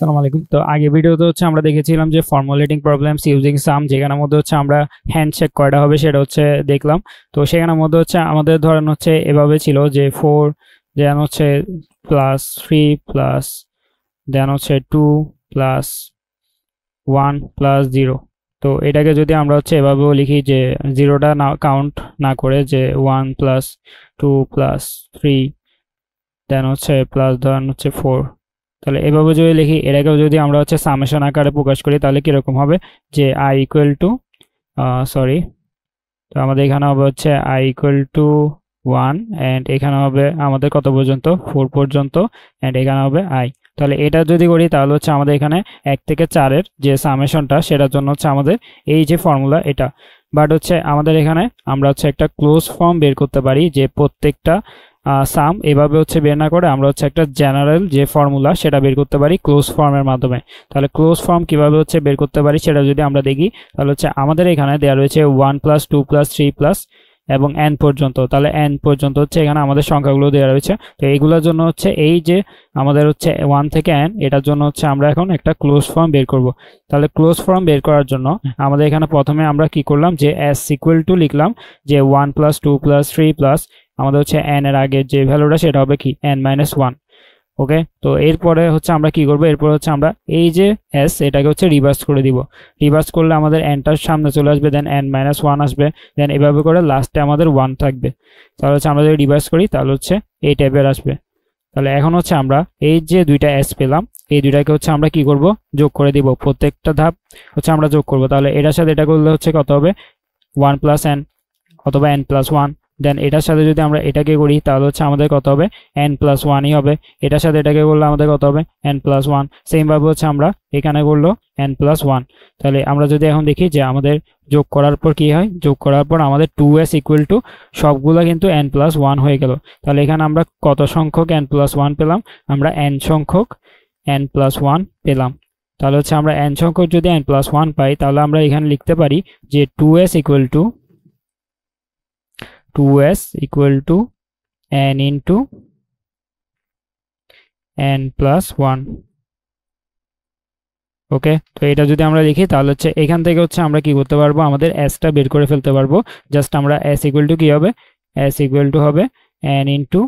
আসসালামু আলাইকুম। তো আগে ভিডিওতে হচ্ছে আমরা দেখেছিলাম যে ফর্মুলেটিং প্রবলেমস ইউজিং সাম, যেখানের মধ্যে হচ্ছে আমরা হ্যান্ডশেক কয়টা হবে সেটা হচ্ছে দেখলাম। তো সেখানের মধ্যে হচ্ছে আমাদের ধরেন হচ্ছে এভাবে ছিল যে 4 দেন হচ্ছে +3 প্লাস দেন হচ্ছে 2 প্লাস 1 প্লাস 0। তো এটাকে যদি আমরা হচ্ছে এভাবেও লিখি যে জিরোটা না কাউন্ট না করে যে 1 প্লাস 2 প্লাস 3 দেন হচ্ছে প্লাস ধরেন হচ্ছে 4, তাহলে এভাবে যদি লিখি এটাকেও যদি আমরা হচ্ছে সামেশন আকারে প্রকাশ করি তাহলে কিরকম হবে যে i ইকুয়াল টু সরি, তো আমাদের এখানে হবে হচ্ছে i ইকুয়াল টু 1 অ্যান্ড এখানে হবে আমাদের কত পর্যন্ত 4 পর্যন্ত অ্যান্ড এখানে হবে i। তাহলে এটা যদি করি তাহলে হচ্ছে আমাদের এখানে 1 থেকে 4 এর যে সামেশনটা সেটার জন্য হচ্ছে আমাদের এই যে ফর্মুলা এটা, বাট হচ্ছে আমাদের এখানে আমরা হচ্ছে একটা ক্লোজ ফর্ম বের করতে পারি যে প্রত্যেকটা সাম এভাবে হচ্ছে বের না করে আমরা হচ্ছে একটা জেনারেল যে ফর্মুলা সেটা বের করতে পারি ক্লোজ ফর্মের মাধ্যমে। তাহলে ক্লোজ ফর্ম কিভাবে হচ্ছে বের করতে পারি সেটা যদি আমরা দেখি তাহলে হচ্ছে আমাদের এখানে দেওয়া রয়েছে 1 প্লাস 2 প্লাস 3 প্লাস এবং n পর্যন্ত। তাহলে n পর্যন্ত হচ্ছে এখানে আমাদের সংখ্যাগুলো দেওয়া রয়েছে। তো এইগুলোর জন্য হচ্ছে এই যে আমাদের হচ্ছে 1 থেকে n, এটার জন্য হচ্ছে আমরা এখন একটা ক্লোজ ফর্ম বের করব। তাহলে ক্লোজ ফর্ম বের করার জন্য আমাদের এখানে প্রথমে আমরা কি করলাম যে s ইকুয়াল টু লিখলাম যে 1 প্লাস 2 প্লাস 3 প্লাস আমাদের হচ্ছে n এর আগে যে ভ্যালুটা সেটা হবে কি n মাইনাস 1। ওকে, তো এরপরে হচ্ছে আমরা কি করব, এরপর হচ্ছে আমরা এই যে s এটাকে হচ্ছে রিভার্স করে দিব। রিভার্স করলে আমাদের nটার সামনে চলে আসবে, দেন n মাইনাস 1 আসবে, দেন এভাবে করে লাস্টে আমাদের 1 থাকবে। তাহলে হচ্ছে আমরা যদি রিভার্স করি তাহলে হচ্ছে এই টাইপের আসবে। তাহলে এখন হচ্ছে আমরা এই যে দুইটা s পেলাম এই দুইটাকে হচ্ছে আমরা কি করব যোগ করে দিব, প্রত্যেকটা ধাপ হচ্ছে আমরা যোগ করব। তাহলে এটার সাথে এটা করলে হচ্ছে কত হবে 1 প্লাস n অথবা n প্লাস 1, দেন এটার সাথে যদি আমরা এটাকে করি তাহলে হচ্ছে আমাদের কত হবে n প্লাস 1ই হবে। এটার সাথে এটাকে করলে আমাদের কত হবে n প্লাস 1। সেম ভাবে হচ্ছে আমরা এখানে করলো n প্লাস 1। তাহলে আমরা যদি এখন দেখি যে আমাদের যোগ করার পর কি হয়, যোগ করার পর আমাদের 2s ইকুয়াল টু সবগুলো কিন্তু n প্লাস 1 হয়ে গেল। তাহলে এখানে আমরা কত সংখ্যক n প্লাস 1 পেলাম, আমরা n সংখ্যক n প্লাস 1 পেলাম। তাহলে হচ্ছে আমরা n সংখ্যক যদি n প্লাস 1 পাই তাহলে আমরা এখানে লিখতে পারি যে 2s equal to 2s equal to n into n plus 1। ওকে, তো এটা যদি আমরা লিখি তাহলে হচ্ছে এখান থেকে হচ্ছে আমরা কি করতে পারবো, আমাদের s টা বের করে ফেলতে পারবো। জাস্ট আমরা s ইকুয়াল টু কি হবে, s ইকুয়াল টু হবে n into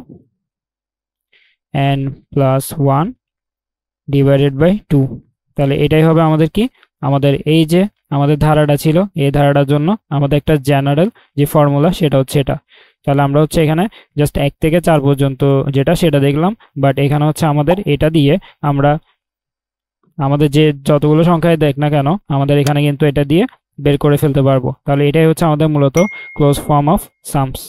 n plus 1 divided by 2। তাহলে এটাই হবে আমাদের কি, আমাদের এই যে আমাদের ধারাটা ছিল এই ধারাটার জন্য আমাদের একটা জেনারেল যে ফর্মুলা সেটা হচ্ছে এটা। তাহলে আমরা হচ্ছে এখানে জাস্ট 1 থেকে 4 পর্যন্ত যেটা সেটা দেখলাম, বাট এখানে হচ্ছে আমাদের এটা দিয়ে আমরা আমাদের যে যতগুলো সংখ্যায় দেখ না কেন আমাদের এখানে কিন্তু এটা দিয়ে বের করে ফেলতে পারবো। তাহলে এটাই হচ্ছে আমাদের মূলত ক্লোজ ফর্ম অফ সামস।